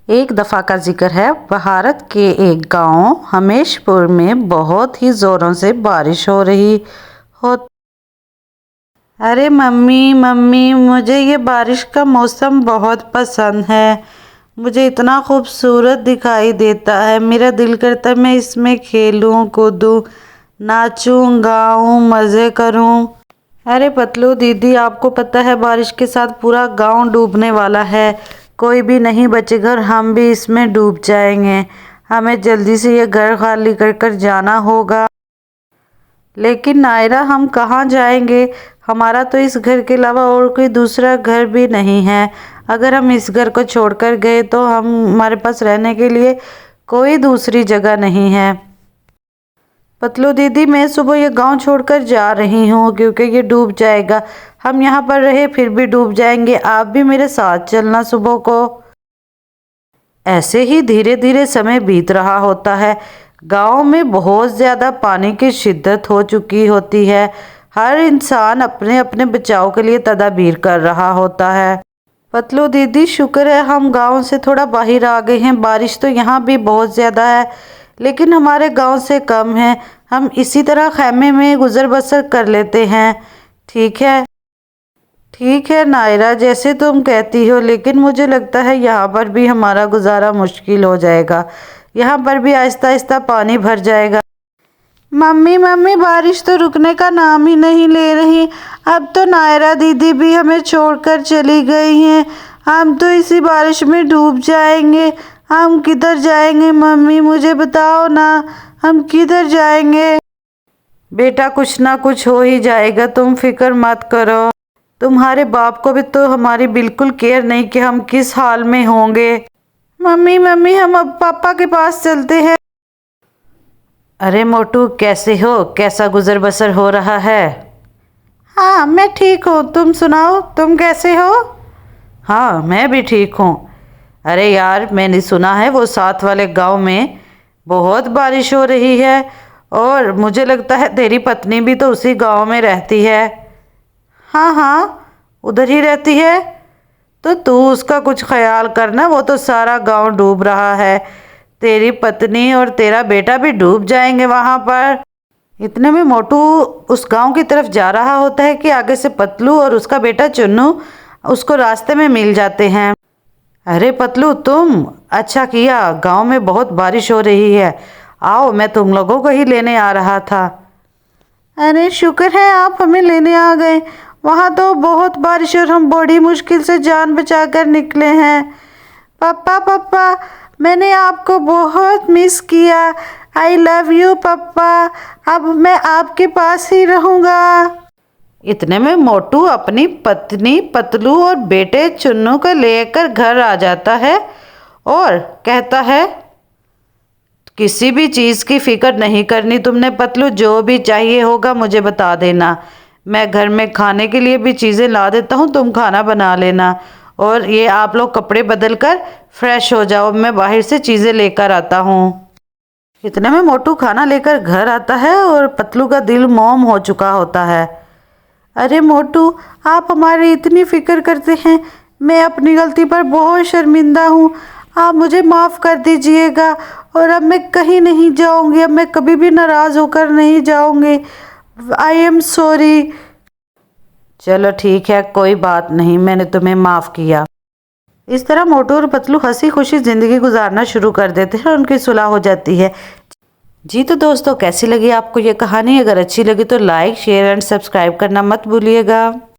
एक दफ़ा का जिक्र है, भारत के एक गांव हमेशपुर में बहुत ही ज़ोरों से बारिश हो रही हो। अरे मम्मी मम्मी, मुझे ये बारिश का मौसम बहुत पसंद है। मुझे इतना खूबसूरत दिखाई देता है, मेरा दिल करता है मैं इसमें खेलूं कूदूं, नाचूं गाऊं, मज़े करूं। अरे पतलू दीदी, आपको पता है बारिश के साथ पूरा गांव डूबने वाला है। कोई भी नहीं बचेगा और हम भी इसमें डूब जाएंगे। हमें जल्दी से ये घर खाली कर कर जाना होगा। लेकिन नायरा, हम कहाँ जाएंगे? हमारा तो इस घर के अलावा और कोई दूसरा घर भी नहीं है। अगर हम इस घर को छोड़कर गए तो हमारे पास रहने के लिए कोई दूसरी जगह नहीं है। पतलू दीदी, मैं सुबह ये गांव छोड़कर जा रही हूँ क्योंकि ये डूब जाएगा। हम यहाँ पर रहे फिर भी डूब जाएंगे। आप भी मेरे साथ चलना सुबह को। ऐसे ही धीरे धीरे समय बीत रहा होता है। गांव में बहुत ज़्यादा पानी की शिद्दत हो चुकी होती है। हर इंसान अपने अपने बचाव के लिए तदाबीर कर रहा होता है। पतलू दीदी, शुक्र है हम गांव से थोड़ा बाहर आ गए हैं। बारिश तो यहाँ भी बहुत ज़्यादा है लेकिन हमारे गांव से कम है। हम इसी तरह खैमे में गुजर बसर कर लेते हैं। ठीक है? ठीक है नायरा, जैसे तुम कहती हो, लेकिन मुझे लगता है यहाँ पर भी हमारा गुजारा मुश्किल हो जाएगा। यहाँ पर भी आहिस्ता आहिस्ता पानी भर जाएगा। मम्मी मम्मी, बारिश तो रुकने का नाम ही नहीं ले रही। अब तो नायरा दीदी भी हमें छोड़कर चली गई हैं। हम तो इसी बारिश में डूब जाएंगे। हम किधर जाएंगे मम्मी, मुझे बताओ ना, हम किधर जाएंगे? बेटा, कुछ ना कुछ हो ही जाएगा, तुम फिक्र मत करो। तुम्हारे बाप को भी तो हमारी बिल्कुल केयर नहीं कि हम किस हाल में होंगे। मम्मी मम्मी, हम अब पापा के पास चलते हैं। अरे मोटू, कैसे हो? कैसा गुजर बसर हो रहा है? हाँ, मैं ठीक हूँ। तुम सुनाओ, तुम कैसे हो? हाँ, मैं भी ठीक हूँ। अरे यार, मैंने सुना है वो साथ वाले गांव में बहुत बारिश हो रही है और मुझे लगता है तेरी पत्नी भी तो उसी गांव में रहती है। हाँ हाँ, उधर ही रहती है। तो तू उसका कुछ ख्याल करना, वो तो सारा गांव डूब रहा है। तेरी पत्नी और तेरा बेटा भी डूब जाएंगे वहां पर। इतने में मोटू उस गांव की तरफ जा रहा होता है कि आगे से पतलू और उसका बेटा चुन्नू उसको रास्ते में मिल जाते हैं। अरे पतलू, तुम अच्छा किया, गांव में बहुत बारिश हो रही है। आओ, मैं तुम लोगों को ही लेने आ रहा था। अरे शुक्र है आप हमें लेने आ गए। वहाँ तो बहुत बारिश और हम बड़ी मुश्किल से जान बचाकर निकले हैं। पापा पापा, मैंने आपको बहुत मिस किया। आई लव यू पापा। अब मैं आपके पास ही रहूँगा। इतने में मोटू अपनी पत्नी पतलू और बेटे चुन्नू को लेकर घर आ जाता है और कहता है, किसी भी चीज़ की फिक्र नहीं करनी तुमने पतलू, जो भी चाहिए होगा मुझे बता देना। मैं घर में खाने के लिए भी चीज़ें ला देता हूँ, तुम खाना बना लेना। और ये आप लोग कपड़े बदल कर फ्रेश हो जाओ, मैं बाहर से चीज़ें लेकर आता हूँ। इतने में मोटू खाना लेकर घर आता है और पतलू का दिल मोम हो चुका होता है। अरे मोटू, आप हमारी इतनी फिक्र करते हैं। मैं अपनी गलती पर बहुत शर्मिंदा हूँ। आप मुझे माफ़ कर दीजिएगा और अब मैं कहीं नहीं जाऊँगी। अब मैं कभी भी नाराज़ होकर नहीं जाऊँगी। I am sorry. चलो ठीक है, कोई बात नहीं, मैंने तुम्हें माफ़ किया। इस तरह मोटू और पतलू हंसी खुशी ज़िंदगी गुजारना शुरू कर देते हैं और उनकी सुलह हो जाती है। जी तो दोस्तों, कैसी लगी आपको ये कहानी? अगर अच्छी लगी तो लाइक शेयर एंड सब्सक्राइब करना मत भूलिएगा।